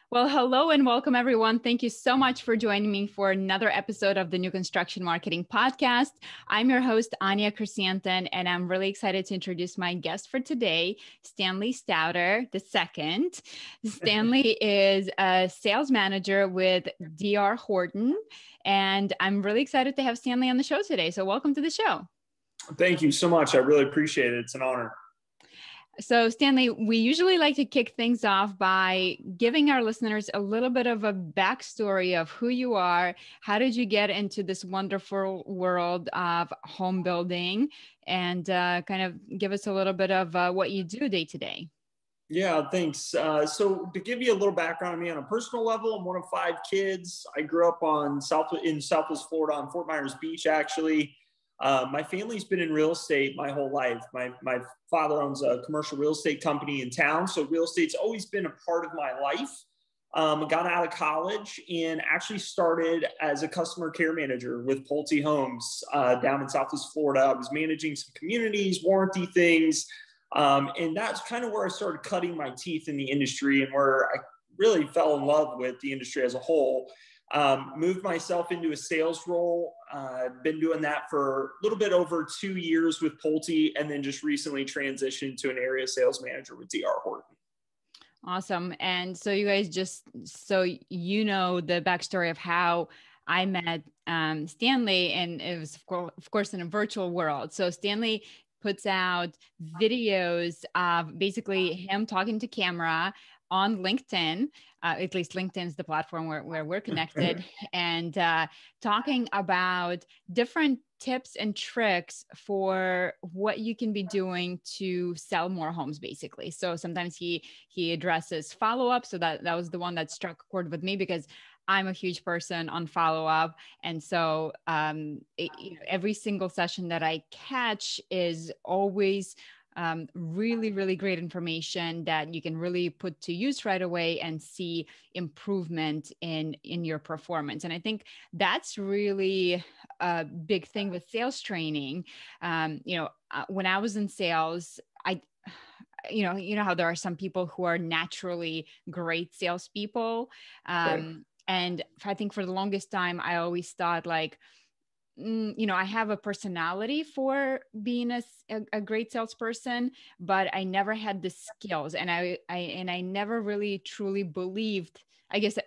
Well, hello and welcome, everyone. Thank you so much for joining me for another episode of the New Construction Marketing Podcast. I'm your host, Anya Chrysanthon, and I'm really excited to introduce my guest for today, Stanley Stouter II. Stanley is a sales manager with DR Horton, and I'm really excited to have Stanley on the show today. So, welcome to the show. Thank you so much. I really appreciate it. It's an honor. So, Stanley, we usually like to kick things off by giving our listeners a little bit of a backstory of who you are. How did you get into this wonderful world of home building? And kind of give us a little bit of what you do day to day. Yeah, thanks. So to give you a little background on me on a personal level, I'm one of five kids. I grew up in Southwest Florida on Fort Myers Beach, actually. My family's been in real estate my whole life. My father owns a commercial real estate company in town. So real estate's always been a part of my life. Got out of college and actually started as a customer care manager with Pulte Homes down in Southwest Florida. I was managing some communities, warranty things. And that's kind of where I started cutting my teeth in the industry and where I really fell in love with the industry as a whole. Moved myself into a sales role. Been doing that for a little bit over 2 years with Pulte, and then just recently transitioned to an area sales manager with DR Horton. Awesome. And so you guys so you know the backstory of how I met Stanley, and it was of course in a virtual world. So Stanley puts out videos of basically him talking to camera on LinkedIn. At least LinkedIn is the platform where we're connected, and talking about different tips and tricks for what you can be doing to sell more homes, basically. So sometimes he addresses follow-up. So that was the one that struck a chord with me because I'm a huge person on follow-up. And so every single session that I catch is always really, really great information that you can really put to use right away and see improvement in your performance. And I think that's really a big thing with sales training. When I was in sales, you know how there are some people who are naturally great salespeople. Right. And I think for the longest time, I always thought like, I have a personality for being a great salesperson, but I never had the skills, and I never really truly believed. I guess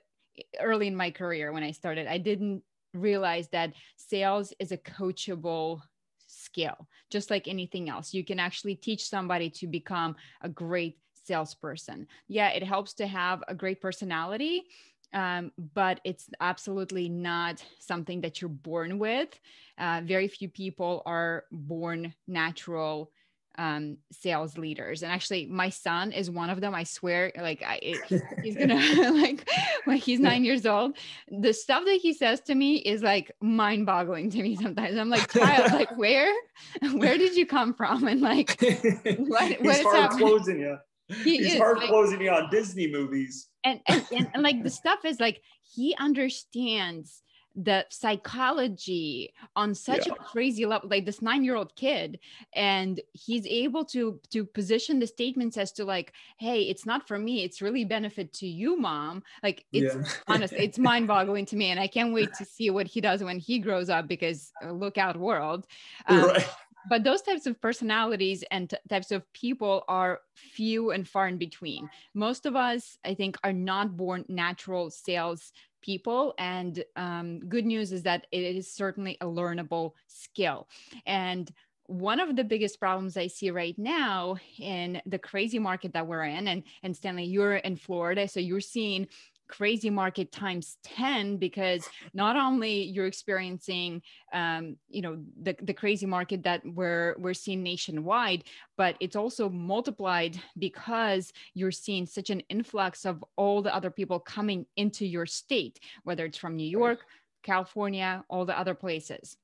early in my career when I started, I didn't realize that sales is a coachable skill, just like anything else. You can actually teach somebody to become a great salesperson. Yeah, it helps to have a great personality, but it's absolutely not something that you're born with. Very few people are born natural sales leaders. And actually, my son is one of them. I swear, like he's gonna like when he's 9 years old, the stuff that he says to me is like mind-boggling to me sometimes. I'm like, child, like where did you come from? And like what He's is hard happening? closing you. He He's is hard like, closing you on Disney movies. and like the stuff is like he understands the psychology on such Yeah. a crazy level, like this 9-year-old kid, and he's able to position the statements as to like, hey, it's not for me, it's really benefit to you, mom. Like it's Yeah. honestly, it's mind-boggling to me, and I can't wait to see what he does when he grows up, because look out, world. um, Right. but those types of personalities and types of people are few and far in between. Most of us, I think, are not born natural sales people. And good news is that it is certainly a learnable skill. And one of the biggest problems I see right now in the crazy market that we're in, and Stanley, you're in Florida, so you're seeing crazy market times 10, because not only you're experiencing the crazy market that we're seeing nationwide, but it's also multiplied because you're seeing such an influx of all the other people coming into your state, whether it's from New York, California, all the other places.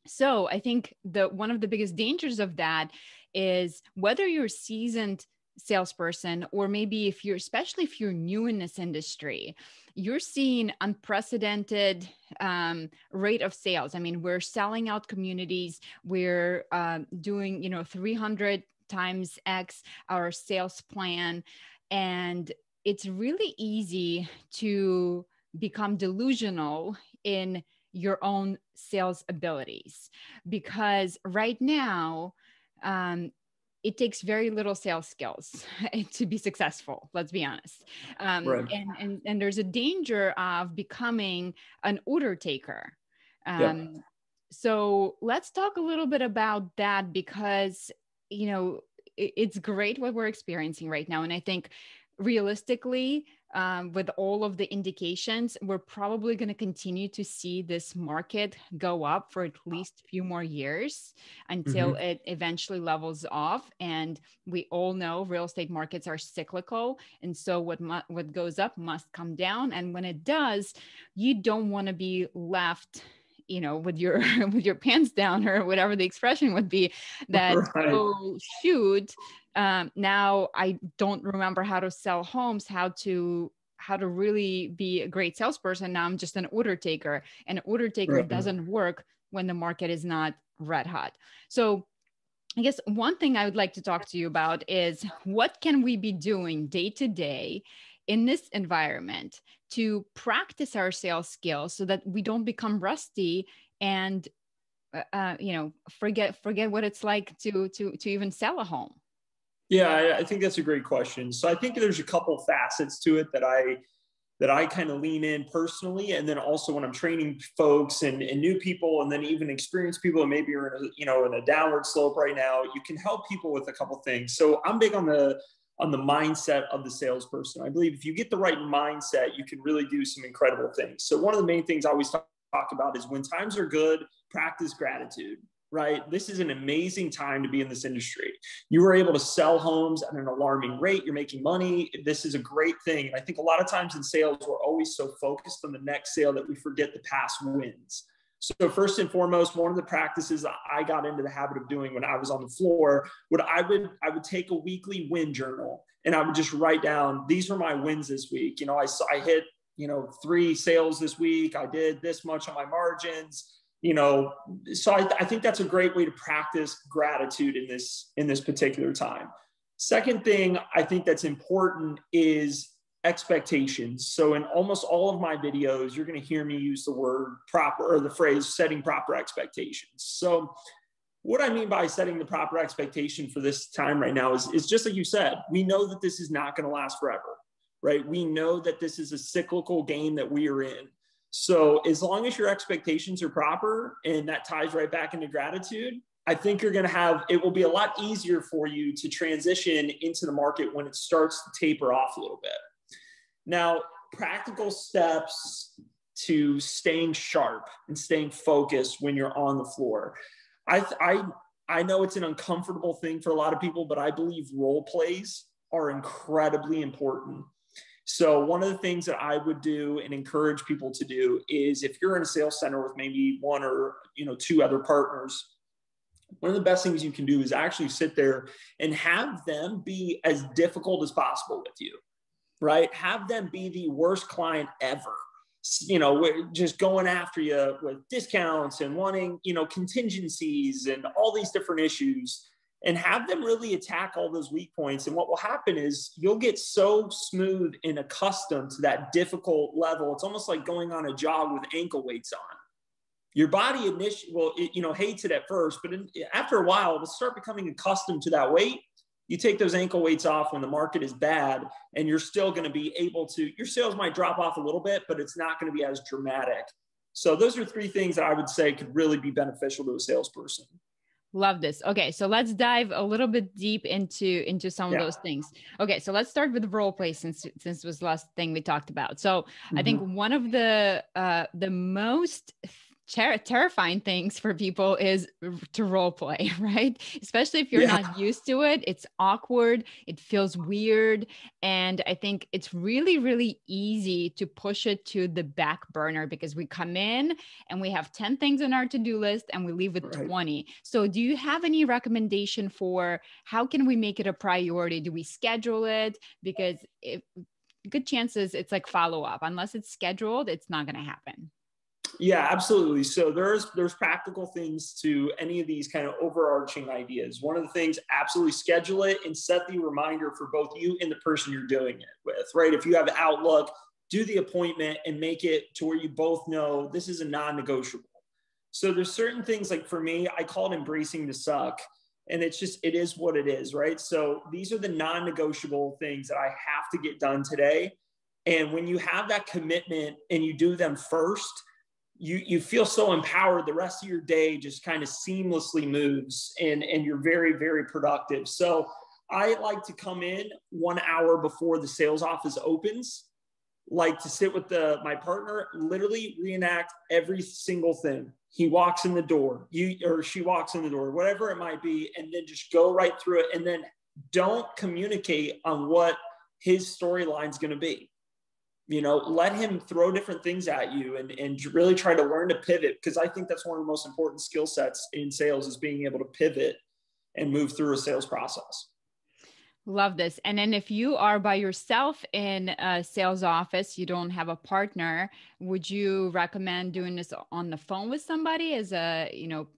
So I think one of the biggest dangers of that is whether you're a seasoned salesperson, or maybe especially if you're new in this industry, you're seeing unprecedented rate of sales. I mean, we're selling out communities. We're doing, 300 times X our sales plan. And it's really easy to become delusional in your own sales abilities, because right now, it takes very little sales skills to be successful. Let's be honest. Right. And there's a danger of becoming an order taker. Yeah. So let's talk a little bit about that, because, it's great what we're experiencing right now. And I think realistically, with all of the indications, we're probably going to continue to see this market go up for at least a few more years until it eventually levels off. And we all know real estate markets are cyclical. And so what goes up must come down. And when it does, you don't want to be left with your with your pants down, or whatever the expression would be, that Right. oh shoot, now I don't remember how to sell homes, how to really be a great salesperson. Now I'm just an order taker, and an order taker Right. doesn't work when the market is not red hot. So I guess one thing I would like to talk to you about is, what can we be doing day to day in this environment to practice our sales skills so that we don't become rusty and forget what it's like to even sell a home. Yeah, I think that's a great question. So I think there's a couple facets to it that I kind of lean in personally, and then also when I'm training folks and new people, and then even experienced people, and maybe you're in a downward slope right now, you can help people with a couple things. So I'm big on the mindset of the salesperson. I believe if you get the right mindset, you can really do some incredible things. So one of the main things I always talk about is, when times are good, practice gratitude. Right? This is an amazing time to be in this industry. You were able to sell homes at an alarming rate. You're making money. This is a great thing. And I think a lot of times in sales, we're always so focused on the next sale that we forget the past wins. So first and foremost, one of the practices I got into the habit of doing when I was on the floor, I would take a weekly win journal, and I would just write down, these were my wins this week. I hit 3 sales this week. I did this much on my margins. So I think that's a great way to practice gratitude in this particular time. Second thing I think that's important is expectations. So in almost all of my videos, you're going to hear me use the word proper, or the phrase setting proper expectations. So what I mean by setting the proper expectation for this time right now is just like you said, we know that this is not going to last forever, right? We know that this is a cyclical game that we are in. So as long as your expectations are proper, and that ties right back into gratitude, I think it will be a lot easier for you to transition into the market when it starts to taper off a little bit. Now, practical steps to staying sharp and staying focused when you're on the floor. I know it's an uncomfortable thing for a lot of people, but I believe role plays are incredibly important. So one of the things that I would do and encourage people to do is, if you're in a sales center with maybe 1 or 2 other partners, one of the best things you can do is actually sit there and have them be as difficult as possible with you, right? Have them be the worst client ever. Just going after you with discounts and wanting, contingencies and all these different issues, and have them really attack all those weak points. And what will happen is, you'll get so smooth and accustomed to that difficult level. It's almost like going on a jog with ankle weights on. Your body hates it at first, but after a while, it'll start becoming accustomed to that weight. You take those ankle weights off when the market is bad, and you're still going to be able to, your sales might drop off a little bit, but it's not going to be as dramatic. So those are 3 things that I would say could really be beneficial to a salesperson. Love this. Okay, so let's dive a little bit deep into some of those things. Okay, so let's start with role play, since it was the last thing we talked about. So I think one of the most terrifying things for people is to role play, right? Especially if you're not used to it. It's awkward. It feels weird. And I think it's really, really easy to push it to the back burner, because we come in and we have 10 things on our to-do list and we leave with 20. So do you have any recommendation for how can we make it a priority? Do we schedule it? Because good chances it's like follow-up. Unless it's scheduled, it's not going to happen. Yeah, absolutely. So there's practical things to any of these kind of overarching ideas. One of the things, absolutely schedule it and set the reminder for both you and the person you're doing it with, right? If you have Outlook, do the appointment and make it to where you both know this is a non-negotiable. So there's certain things, like for me, I call it embracing the suck. And it's just, it is what it is, right? So these are the non-negotiable things that I have to get done today. And when you have that commitment and you do them first, you feel so empowered. The rest of your day just kind of seamlessly moves, and you're very, very productive. So I like to come in 1 hour before the sales office opens, like to sit with my partner, literally reenact every single thing. He walks in the door, or she walks in the door, whatever it might be, and then just go right through it. And then don't communicate on what his storyline is going to be. Let him throw different things at you and really try to learn to pivot, because I think that's one of the most important skill sets in sales, is being able to pivot and move through a sales process. Love this. And then if you are by yourself in a sales office, you don't have a partner, would you recommend doing this on the phone with somebody as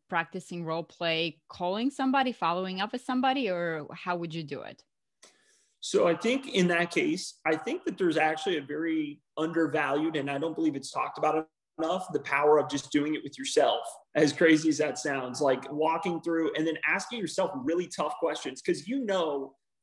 practicing role play, calling somebody, following up with somebody, or how would you do it? So I think in that case, I think that there's actually a very undervalued, and I don't believe it's talked about enough, the power of just doing it with yourself. As crazy as that sounds, like walking through and then asking yourself really tough questions, because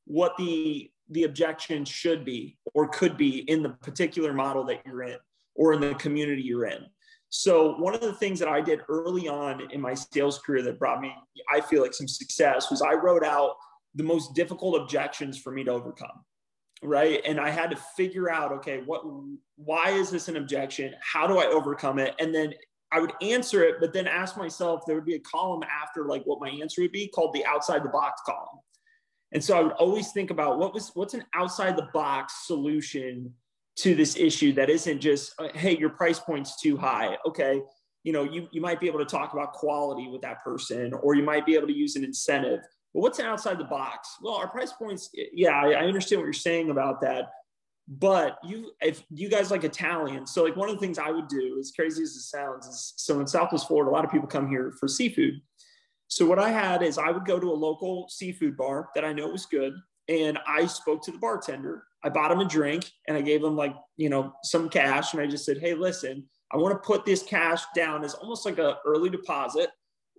what the objection should be or could be in the particular model that you're in or in the community you're in. So one of the things that I did early on in my sales career that brought me, I feel like, some success was I wrote out the most difficult objections for me to overcome, right? And I had to figure out, okay, why is this an objection? How do I overcome it? And then I would answer it, but then ask myself, there would be a column after like what my answer would be, called the outside the box column. And so I would always think about what's an outside the box solution to this issue that isn't just, hey, your price point's too high. Okay. You might be able to talk about quality with that person, or you might be able to use an incentive. But what's an outside the box? Well, our price points, yeah, I understand what you're saying about that. But if you guys like Italian, so like one of the things I would do, as crazy as it sounds, is, so in Southwest Florida, a lot of people come here for seafood. So what I had is I would go to a local seafood bar that I know was good, and I spoke to the bartender. I bought him a drink and I gave him some cash, and I just said, hey, listen, I want to put this cash down as almost like an early deposit,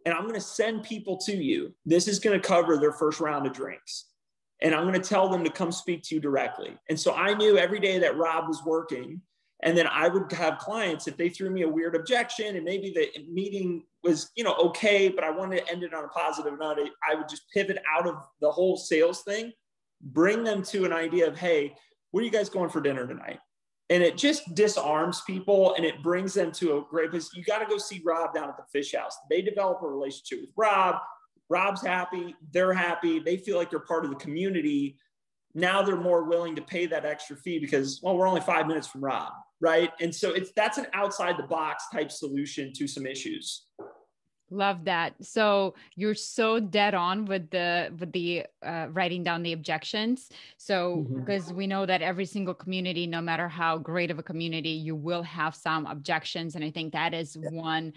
and I'm going to send people to you. This is going to cover their first round of drinks, and I'm going to tell them to come speak to you directly. And so I knew every day that Rob was working, and then I would have clients, if they threw me a weird objection and maybe the meeting was, okay, but I wanted to end it on a positive note, I would just pivot out of the whole sales thing, bring them to an idea of, hey, where are you guys going for dinner tonight? And it just disarms people, and it brings them to a great place. You got to go see Rob down at the Fish House. They develop a relationship with Rob. Rob's happy. They're happy. They feel like they're part of the community. Now they're more willing to pay that extra fee because, well, we're only 5 minutes from Rob, right? And so that's an outside the box type solution to some issues. Love that. So you're so dead on with the writing down the objections. So because we know that every single community, no matter how great of a community, you will have some objections, and I think that is one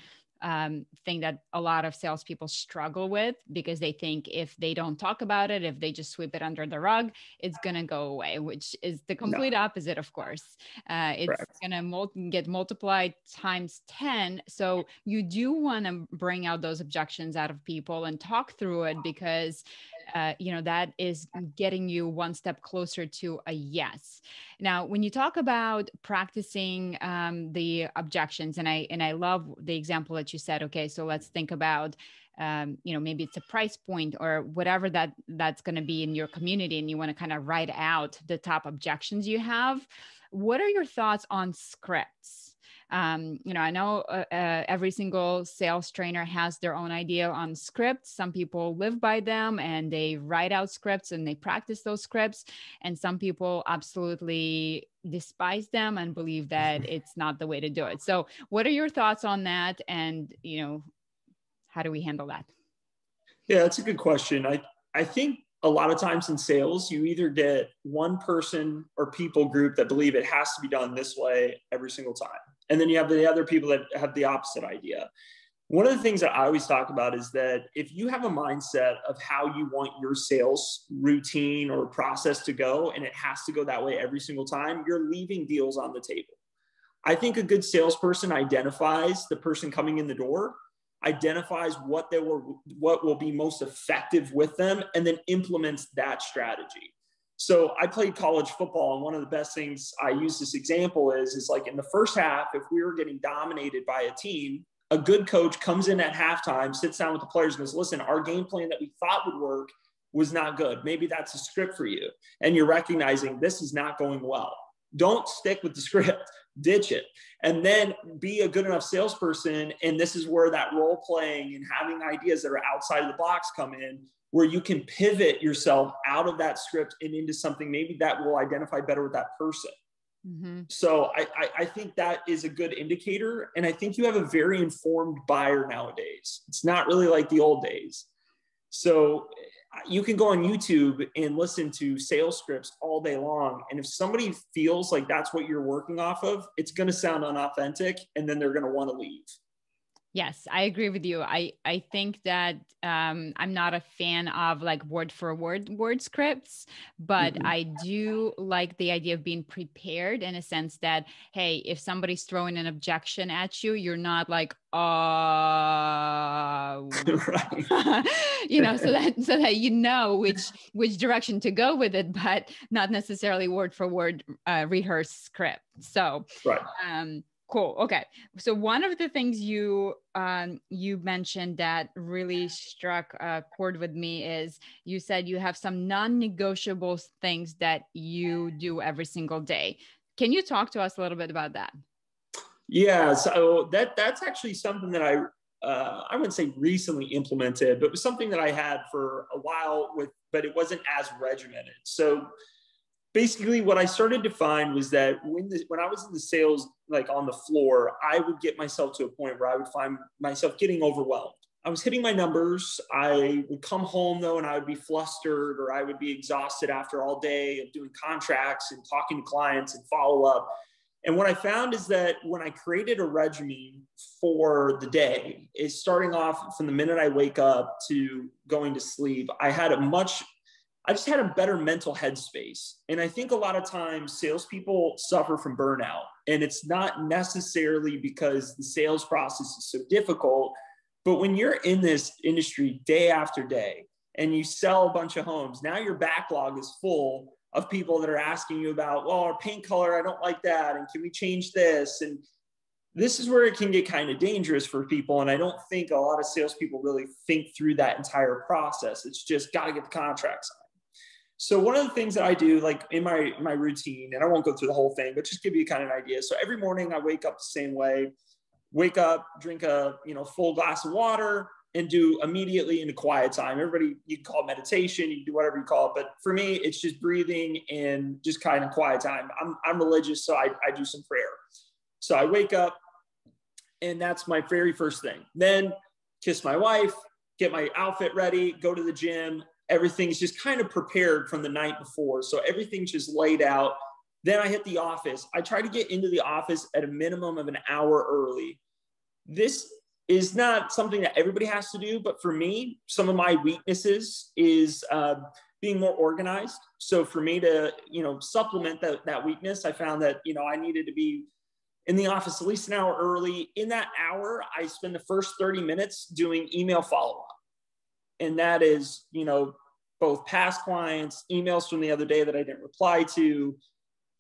thing that a lot of salespeople struggle with, because they think if they don't talk about it, if they just sweep it under the rug, it's going to go away, which is the complete opposite, of course. It's going to get multiplied times 10. So you do want to bring out those objections out of people and talk through it, because that is getting you one step closer to a yes. Now, when you talk about practicing the objections, and I love the example that you said, okay, so let's think about, maybe it's a price point or whatever that's going to be in your community, and you want to kind of write out the top objections you have. What are your thoughts on scripts? I know every single sales trainer has their own idea on scripts. Some people live by them and they write out scripts and they practice those scripts. And some people absolutely despise them and believe that it's not the way to do it. So what are your thoughts on that? And, how do we handle that? Yeah, that's a good question. I think a lot of times in sales, you either get one person or people group that believe it has to be done this way every single time. And then you have the other people that have the opposite idea. One of the things that I always talk about is that if you have a mindset of how you want your sales routine or process to go, and it has to go that way every single time, you're leaving deals on the table. I think a good salesperson identifies the person coming in the door, identifies what will be most effective with them, and then implements that strategy. So I played college football, and one of the best things I use this example is like in the first half, if we were getting dominated by a team, a good coach comes in at halftime, sits down with the players and goes, listen, our game plan that we thought would work was not good. Maybe that's a script for you. And you're recognizing this is not going well. Don't stick with the script, ditch it. And then be a good enough salesperson. And this is where that role playing and having ideas that are outside of the box come in, where you can pivot yourself out of that script and into something maybe that will identify better with that person. Mm-hmm. So I think that is a good indicator. And I think you have a very informed buyer nowadays. It's not really like the old days. So you can go on YouTube and listen to sales scripts all day long. And if somebody feels like that's what you're working off of, it's going to sound unauthentic, and then they're going to want to leave. Yes, I agree with you. I think that I'm not a fan of like word for word scripts, but I do like the idea of being prepared in a sense that, hey, if somebody's throwing an objection at you, you're not like, right. You know, so that you know which direction to go with it, but not necessarily word for word rehearsed script. So, right. Cool. Okay. So one of the things you mentioned that really struck a chord with me is you said you have some non-negotiable things that you do every single day. Can you talk to us a little bit about that? Yeah. So that's actually something that I wouldn't say recently implemented, but it was something that I had for a while but it wasn't as regimented. So basically what I started to find was that when I was in the sales, like on the floor, I would get myself to a point where I would find myself getting overwhelmed. I was hitting my numbers. I would come home though, and I would be flustered, or I would be exhausted after all day of doing contracts and talking to clients and follow up. And what I found is that when I created a regimen for the day, is starting off from the minute I wake up to going to sleep, I just had a better mental headspace. And I think a lot of times salespeople suffer from burnout, and it's not necessarily because the sales process is so difficult, but when you're in this industry day after day and you sell a bunch of homes, now your backlog is full of people that are asking you about, well, our paint color, I don't like that. And can we change this? And this is where it can get kind of dangerous for people. And I don't think a lot of salespeople really think through that entire process. It's just got to get the contract signed. So one of the things that I do, like in my routine, and I won't go through the whole thing, but just give you kind of an idea. So every morning I wake up the same way, drink a full glass of water, and do immediately into quiet time. Everybody, you can call it meditation, you can do whatever you call it. But for me, it's just breathing and just kind of quiet time. I'm religious, so I do some prayer. So I wake up, and that's my very first thing. Then kiss my wife, get my outfit ready, go to the gym. Everything's just kind of prepared from the night before. So everything's just laid out. Then I hit the office. I try to get into the office at a minimum of an hour early. This is not something that everybody has to do, but for me, some of my weaknesses is being more organized. So for me to, supplement that weakness, I found that, I needed to be in the office at least an hour early. In that hour, I spend the first 30 minutes doing email follow-up. And that is, both past clients, emails from the other day that I didn't reply to.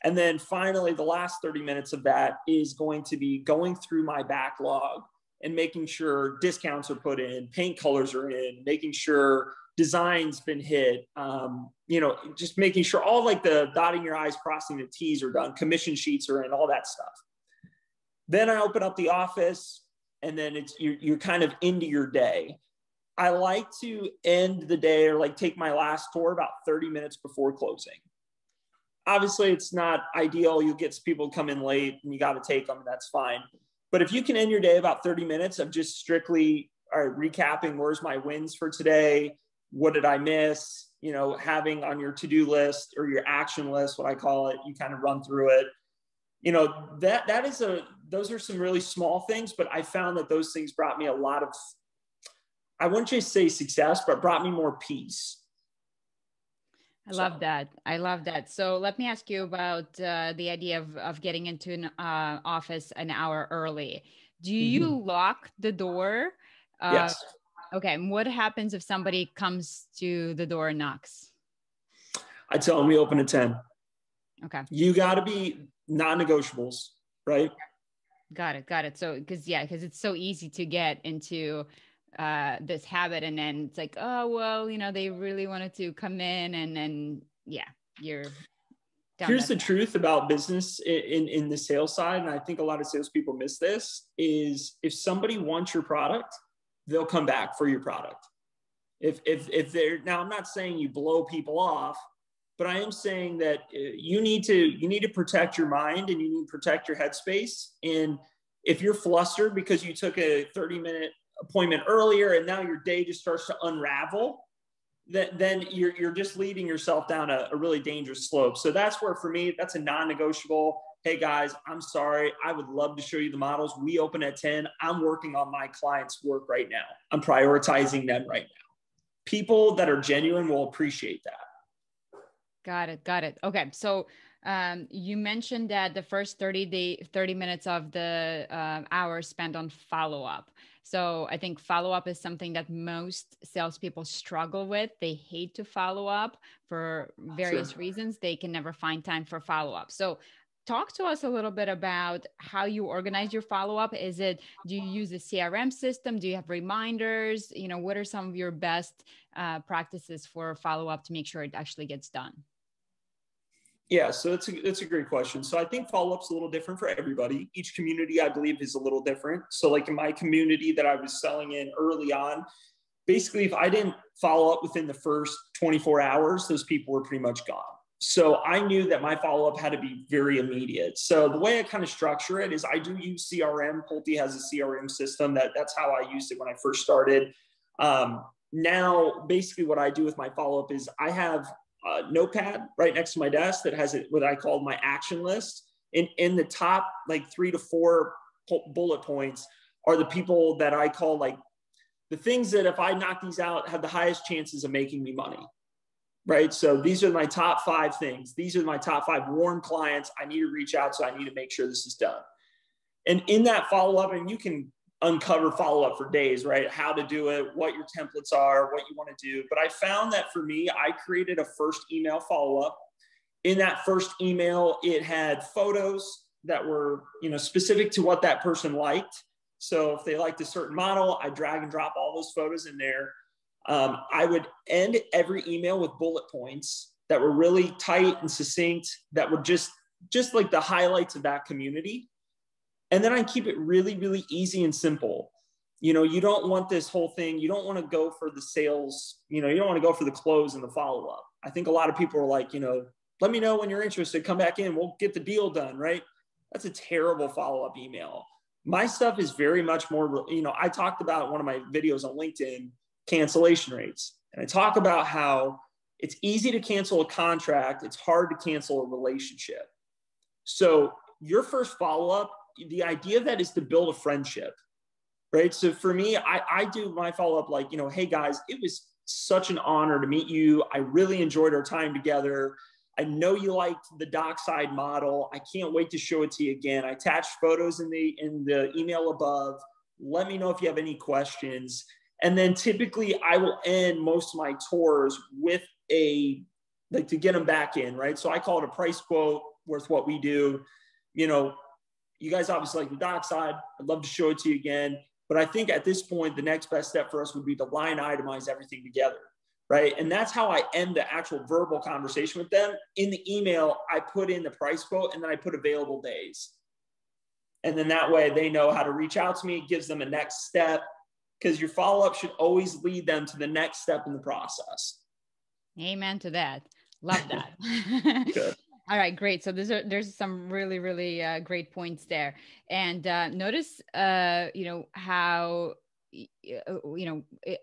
And then finally, the last 30 minutes of that is going to be going through my backlog and making sure discounts are put in, paint colors are in, making sure design's been hit, just making sure all like the dotting your I's, crossing the T's are done, commission sheets are in, all that stuff. Then I open up the office, and then you're kind of into your day. I like to end the day or like take my last tour about 30 minutes before closing. Obviously, it's not ideal. You'll get people come in late and you got to take them, and that's fine. But if you can end your day about 30 minutes of just strictly recapping, where's my wins for today? What did I miss? having on your to-do list or your action list, what I call it, you kind of run through it. Those are some really small things, but I found that those things brought me a lot of, I wouldn't just say success, but brought me more peace. I love that. I love that. So let me ask you about the idea of getting into an office an hour early. Do you lock the door? Yes. Okay. And what happens if somebody comes to the door and knocks? I tell them we open at 10. Okay. You got to be non-negotiables, right? Got it. So, because it's so easy to get into this habit, and then it's like, oh, well, they really wanted to come in, and then, you're down. Here's the truth about business in the sales side. And I think a lot of salespeople miss this, is if somebody wants your product, they'll come back for your product. If they're, now I'm not saying you blow people off, but I am saying that you need to protect your mind, and you need to protect your headspace. And if you're flustered because you took a 30-minute appointment earlier and now your day just starts to unravel, then you're just leading yourself down a really dangerous slope. So that's where, for me, that's a non-negotiable. Hey guys, I'm sorry. I would love to show you the models. We open at 10. I'm working on my client's work right now. I'm prioritizing them right now. People that are genuine will appreciate that. Got it. Okay. So you mentioned that the first 30 minutes of the hour spent on follow-up. So I think follow-up is something that most salespeople struggle with. They hate to follow up for various reasons. They can never find time for follow-up. So talk to us a little bit about how you organize your follow-up. Do you use a CRM system? Do you have reminders? What are some of your best practices for follow-up to make sure it actually gets done? Yeah, so it's a great question. So I think follow-up's a little different for everybody. Each community, I believe, is a little different. So like in my community that I was selling in early on, basically, if I didn't follow up within the first 24 hours, those people were pretty much gone. So I knew that my follow-up had to be very immediate. So the way I kind of structure it is I do use CRM. Pulte has a CRM system. That's how I used it when I first started. Now, basically what I do with my follow-up is I have a notepad right next to my desk that has what I call my action list. In the top, like 3 to 4 bullet points are the people that I call like the things that if I knock these out have the highest chances of making me money, right? So these are my top 5 things. These are my top 5 warm clients I need to reach out to. I need to make sure this is done. And in that follow-up, and you can uncover follow-up for days, right? How to do it, what your templates are, what you want to do. But I found that for me, I created a first email follow-up. In that first email, it had photos that were, specific to what that person liked. So if they liked a certain model, I drag and drop all those photos in there. I would end every email with bullet points that were really tight and succinct, that were just like the highlights of that community. And then I keep it really, really easy and simple. You don't want this whole thing. You don't want to go for the sales. You don't want to go for the close and the follow-up. I think a lot of people are like, let me know when you're interested. Come back in. We'll get the deal done, right? That's a terrible follow-up email. My stuff is very much more, I talked about one of my videos on LinkedIn, cancellation rates. And I talk about how it's easy to cancel a contract. It's hard to cancel a relationship. So your first follow-up, the idea of that is to build a friendship, right? So for me, I do my follow-up like, hey guys, it was such an honor to meet you. I really enjoyed our time together. I know you liked the dockside model. I can't wait to show it to you again. I attached photos in the email above. Let me know if you have any questions. And then typically I will end most of my tours with to get them back in, right? So I call it a price quote worth what we do. You guys obviously like the dockside. I'd love to show it to you again. But I think at this point, the next best step for us would be to line itemize everything together, right? And that's how I end the actual verbal conversation with them. In the email, I put in the price quote and then I put available days. And then that way they know how to reach out to me. It gives them a next step, because your follow-up should always lead them to the next step in the process. Amen to that. Love that. Good. All right, great. So there's some really, really great points there. And notice, how,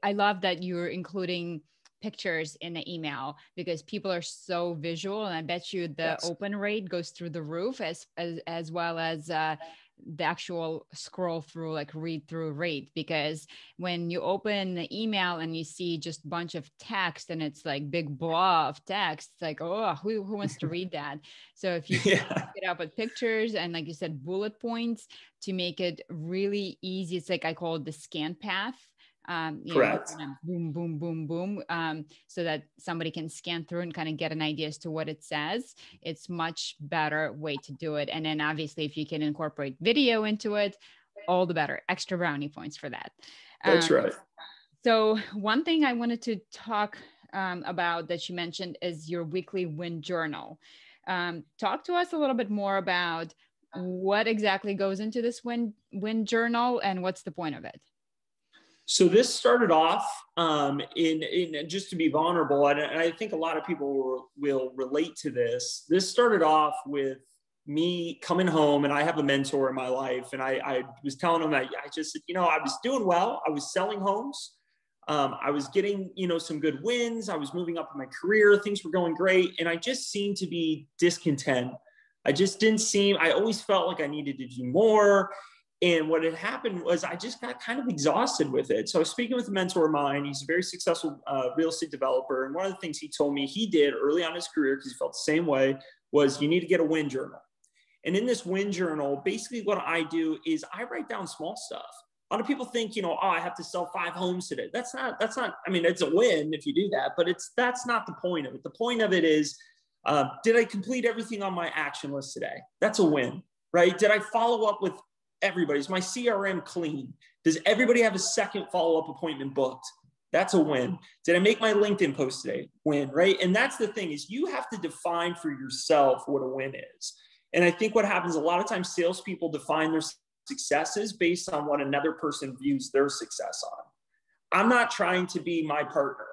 I love that you're including pictures in the email, because people are so visual, and I bet you the open rate goes through the roof, as well as the actual scroll through, like read through rate. Because when you open the email and you see just a bunch of text and it's like big blah of text, it's like, oh, who wants to read that? So if you can pick it up with pictures and, like you said, bullet points to make it really easy, it's like, I call it the scan path. Correct. Boom, boom, boom, boom, so that somebody can scan through and kind of get an idea as to what it says. It's much better way to do it. And then obviously, if you can incorporate video into it, all the better. Extra brownie points for that. That's right. So one thing I wanted to talk about that you mentioned is your weekly win journal. Talk to us a little bit more about what exactly goes into this win journal and what's the point of it. So this started off in just to be vulnerable, and I think a lot of people will relate to this. This started off with me coming home, and I have a mentor in my life, and I was telling him that I just said, I was doing well. I was selling homes. I was getting, some good wins. I was moving up in my career. Things were going great, and I just seemed to be discontent. I always felt like I needed to do more. And what had happened was I just got kind of exhausted with it. So I was speaking with a mentor of mine. He's a very successful real estate developer. And one of the things he told me he did early on in his career, because he felt the same way, was you need to get a win journal. And in this win journal, basically what I do is I write down small stuff. A lot of people think, I have to sell 5 homes today. That's not, I mean, it's a win if you do that, but that's not the point of it. The point of it is, did I complete everything on my action list today? That's a win, right? Did I follow up with everybody's my CRM clean? Does everybody have a second follow-up appointment booked? That's a win. Did I make my LinkedIn post today? Win, right? And that's the thing, is you have to define for yourself what a win is. And I think what happens a lot of times, salespeople define their successes based on what another person views their success on. I'm not trying to be my partner.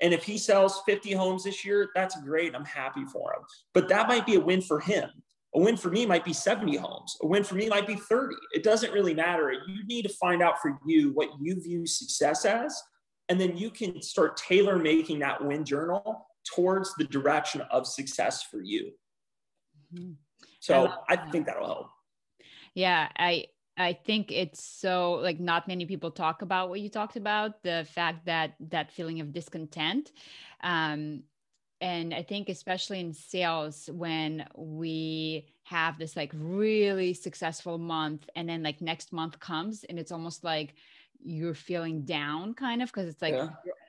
And if he sells 50 homes this year, that's great. I'm happy for him. But that might be a win for him. A win for me might be 70 homes. A win for me might be 30. It doesn't really matter. You need to find out for you what you view success as, and then you can start tailor making that win journal towards the direction of success for you. Mm-hmm. So I think that'll help. Yeah, I think it's so, like, not many people talk about what you talked about, the fact that feeling of discontent. And I think especially in sales, when we have this like really successful month, and then like next month comes and it's almost like you're feeling down, kind of, because it's like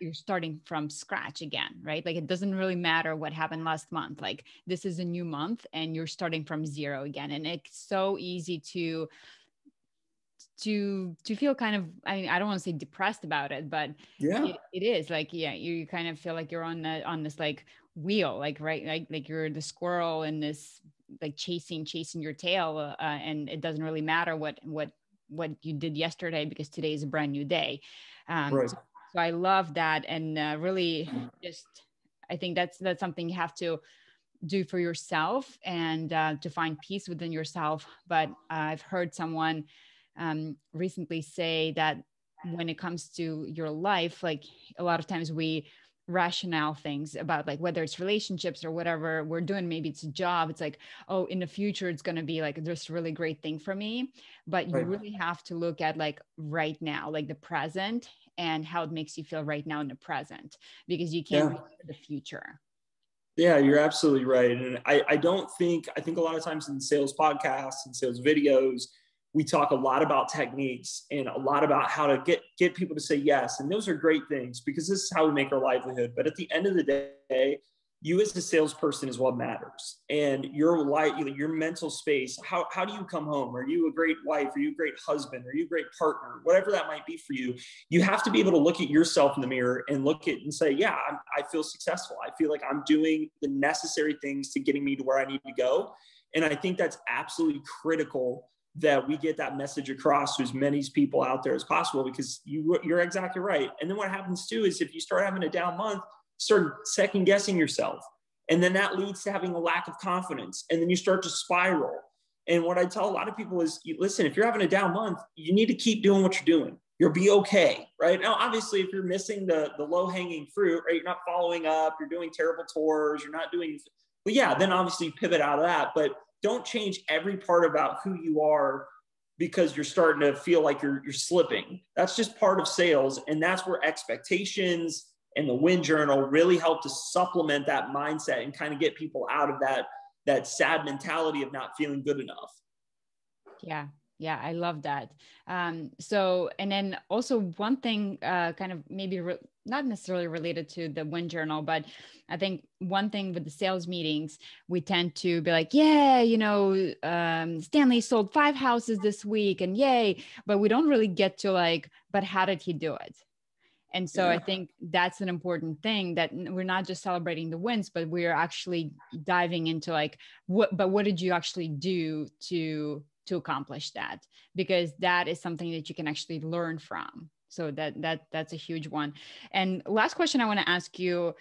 you're starting from scratch again, right? Like it doesn't really matter what happened last month. Like this is a new month and you're starting from zero again. And it's so easy to feel kind of, I mean, I don't want to say depressed about it, but it is like, you kind of feel like you're on this like wheel, like, right. Like you're the squirrel in this, like chasing your tail. And it doesn't really matter what you did yesterday, because today is a brand new day. Right. So I love that. And really just, I think that's something you have to do for yourself, and to find peace within yourself. But I've heard someone recently say that when it comes to your life, like a lot of times we rationale things about like whether it's relationships or whatever we're doing, maybe it's a job, it's like, oh, in the future it's going to be like this really great thing for me. But you really have to look at like right now, like the present, and how it makes you feel right now in the present, because you can't look for the future. Yeah, you're absolutely right. And I think a lot of times in sales podcasts and sales videos, we talk a lot about techniques and a lot about how to get people to say yes. And those are great things, because this is how we make our livelihood. But at the end of the day, you as a salesperson is what matters. And your life, your mental space, how do you come home? Are you a great wife? Are you a great husband? Are you a great partner? Whatever that might be for you, you have to be able to look at yourself in the mirror and look at and say, yeah, I feel successful. I feel like I'm doing the necessary things to getting me to where I need to go. And I think that's absolutely critical, that we get that message across to as many people out there as possible, because you're exactly right. And then what happens too is if you start having a down month, start second guessing yourself. And then that leads to having a lack of confidence. And then you start to spiral. And what I tell a lot of people is, listen, if you're having a down month, you need to keep doing what you're doing. you'll be okay, right? Now, obviously, if you're missing the low hanging fruit, right, you're not following up, you're doing terrible tours, you're not doing, well, yeah, then obviously pivot out of that. But don't change every part about who you are because you're starting to feel like you're slipping. That's just part of sales. And that's where expectations and the win journal really help to supplement that mindset and kind of get people out of that sad mentality of not feeling good enough. Yeah. Yeah, I love that. So, and then also one thing, kind of maybe not necessarily related to the win journal, but I think one thing with the sales meetings, we tend to be like, yeah, Stanley sold 5 houses this week and yay, but we don't really get to like, but how did he do it? And so I think that's an important thing, that we're not just celebrating the wins, but we're actually diving into like, what did you actually do to accomplish that? Because that is something that you can actually learn from. So that's a huge one. And last question I want to ask you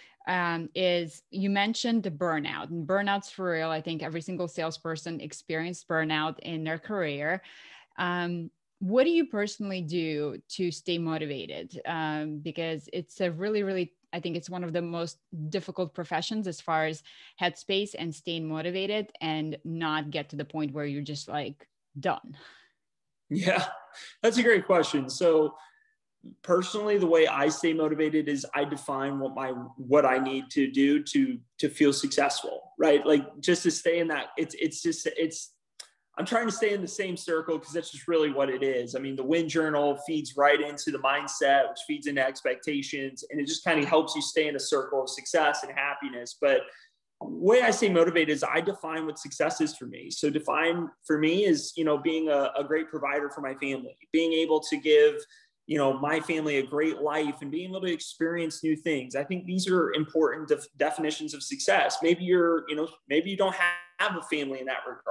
is, you mentioned the burnout, and burnout's for real. I think every single salesperson experienced burnout in their career. What do you personally do to stay motivated? Because it's a really, really, I think it's one of the most difficult professions as far as headspace and staying motivated and not get to the point where you're just like done. Yeah, that's a great question. So personally, the way I stay motivated is I define what I need to do to feel successful, right? Like just to stay in that, I'm trying to stay in the same circle because that's just really what it is. I mean, the win journal feeds right into the mindset, which feeds into expectations, and it just kind of helps you stay in a circle of success and happiness. But the way I stay motivated is I define what success is for me. So define for me is, being a great provider for my family, being able to give, my family a great life and being able to experience new things. I think these are important definitions of success. Maybe maybe you don't have a family in that regard.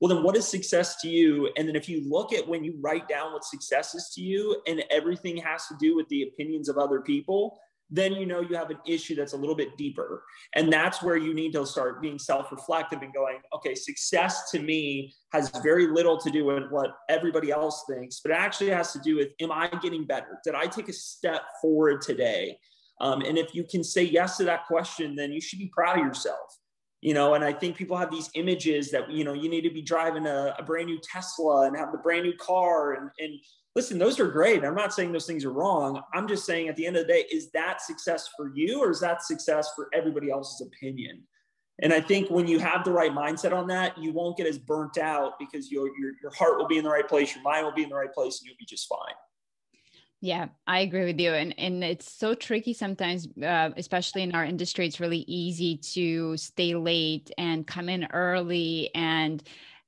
Well, then what is success to you? And then if you look at when you write down what success is to you and everything has to do with the opinions of other people, then you have an issue that's a little bit deeper. And that's where you need to start being self-reflective and going, okay, success to me has very little to do with what everybody else thinks, but it actually has to do with, am I getting better? Did I take a step forward today? And if you can say yes to that question, then you should be proud of yourself. And I think people have these images that, you need to be driving a brand new Tesla and have the brand new car. And listen, those are great. I'm not saying those things are wrong. I'm just saying at the end of the day, is that success for you or is that success for everybody else's opinion? And I think when you have the right mindset on that, you won't get as burnt out because your heart will be in the right place, your mind will be in the right place, and you'll be just fine. Yeah, I agree with you. And it's so tricky sometimes, especially in our industry. It's really easy to stay late and come in early and,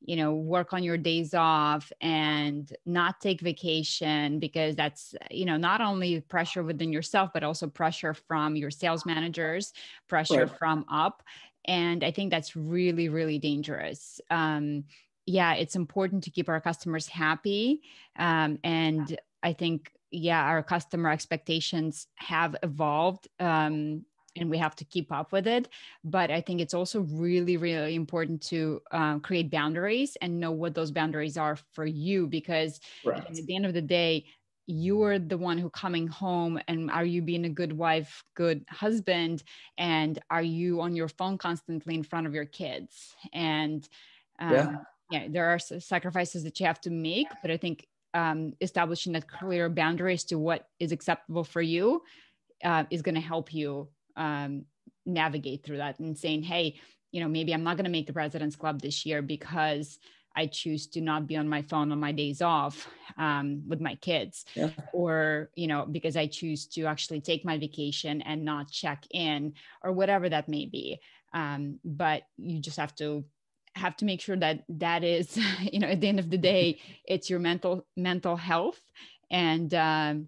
work on your days off and not take vacation, because that's, not only pressure within yourself, but also pressure from your sales managers, pressure from up. And I think that's really, really dangerous. Yeah, it's important to keep our customers happy. And I think, our customer expectations have evolved, and we have to keep up with it. But I think it's also really, really important to create boundaries and know what those boundaries are for you, because at the end of the day, you are the one who coming home, and are you being a good wife, good husband, and are you on your phone constantly in front of your kids? And there are sacrifices that you have to make, but I think establishing a clear boundaries to what is acceptable for you is going to help you navigate through that, and saying, hey, maybe I'm not going to make the President's Club this year because I choose to not be on my phone on my days off with my kids, or, because I choose to actually take my vacation and not check in, or whatever that may be. But you just have to make sure that is, at the end of the day, it's your mental health, and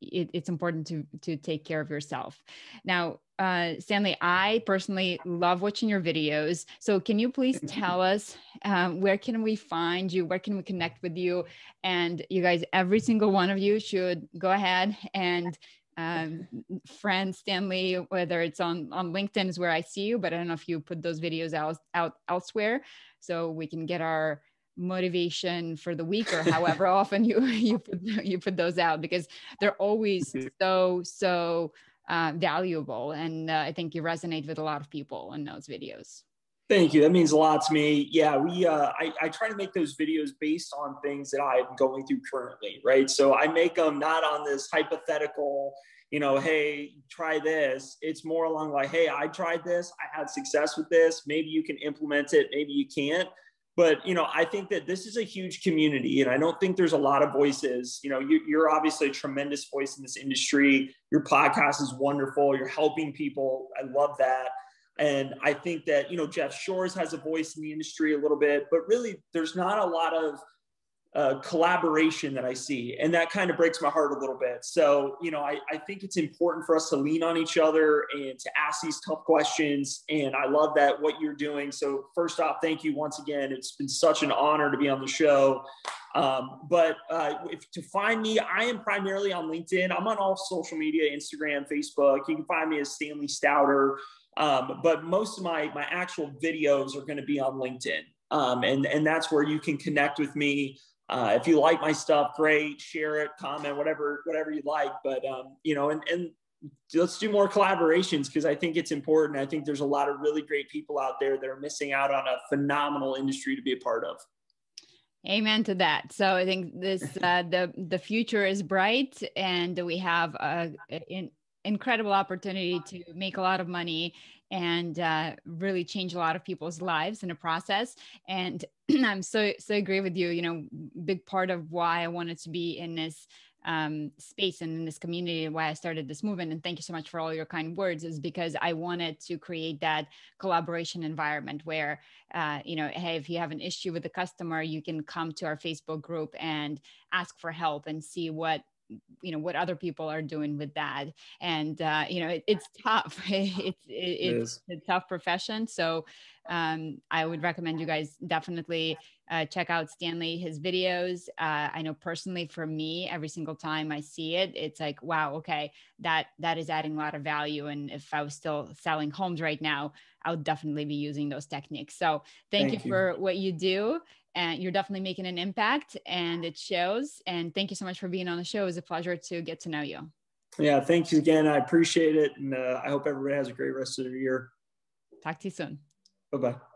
it's important to take care of yourself. Now, Stanley, I personally love watching your videos. So can you please tell us where can we find you? Where can we connect with you? And you guys, every single one of you should go ahead and friend Stanley, whether it's on LinkedIn is where I see you, but I don't know if you put those videos out elsewhere, so we can get our motivation for the week, or however often you put those out, because they're always so valuable. And I think you resonate with a lot of people in those videos. Thank you. That means a lot to me. Yeah, I try to make those videos based on things that I'm going through currently, right? So I make them not on this hypothetical, hey, try this. It's more along like, hey, I tried this. I had success with this. Maybe you can implement it. Maybe you can't. But, I think that this is a huge community, and I don't think there's a lot of voices. You're obviously a tremendous voice in this industry. Your podcast is wonderful. You're helping people. I love that. And I think that, Jeff Shores has a voice in the industry a little bit, but really there's not a lot of collaboration that I see. And that kind of breaks my heart a little bit. So, I think it's important for us to lean on each other and to ask these tough questions. And I love that what you're doing. So first off, thank you once again. It's been such an honor to be on the show. But to find me, I am primarily on LinkedIn. I'm on all social media, Instagram, Facebook. You can find me as Stanley Stauder. But most of my actual videos are going to be on LinkedIn. And that's where you can connect with me. If you like my stuff, great, share it, comment, whatever you like. But, and let's do more collaborations, because I think it's important. I think there's a lot of really great people out there that are missing out on a phenomenal industry to be a part of. Amen to that. So I think this, the future is bright, and we have an incredible opportunity to make a lot of money and really change a lot of people's lives in the process. And I'm so agree with you. Big part of why I wanted to be in this space and in this community, why I started this movement, and thank you so much for all your kind words, is because I wanted to create that collaboration environment where, hey, if you have an issue with the customer, you can come to our Facebook group and ask for help and see what other people are doing with that. And it's tough. It's a tough profession. So I would recommend you guys definitely check out Stanley, his videos. I know personally for me, every single time I see it, it's like, wow, okay, that is adding a lot of value. And if I was still selling homes right now, I would definitely be using those techniques. So thank you for what you do. And you're definitely making an impact, and it shows. And thank you so much for being on the show. It was a pleasure to get to know you. Yeah, thank you again. I appreciate it. And I hope everybody has a great rest of their year. Talk to you soon. Bye-bye.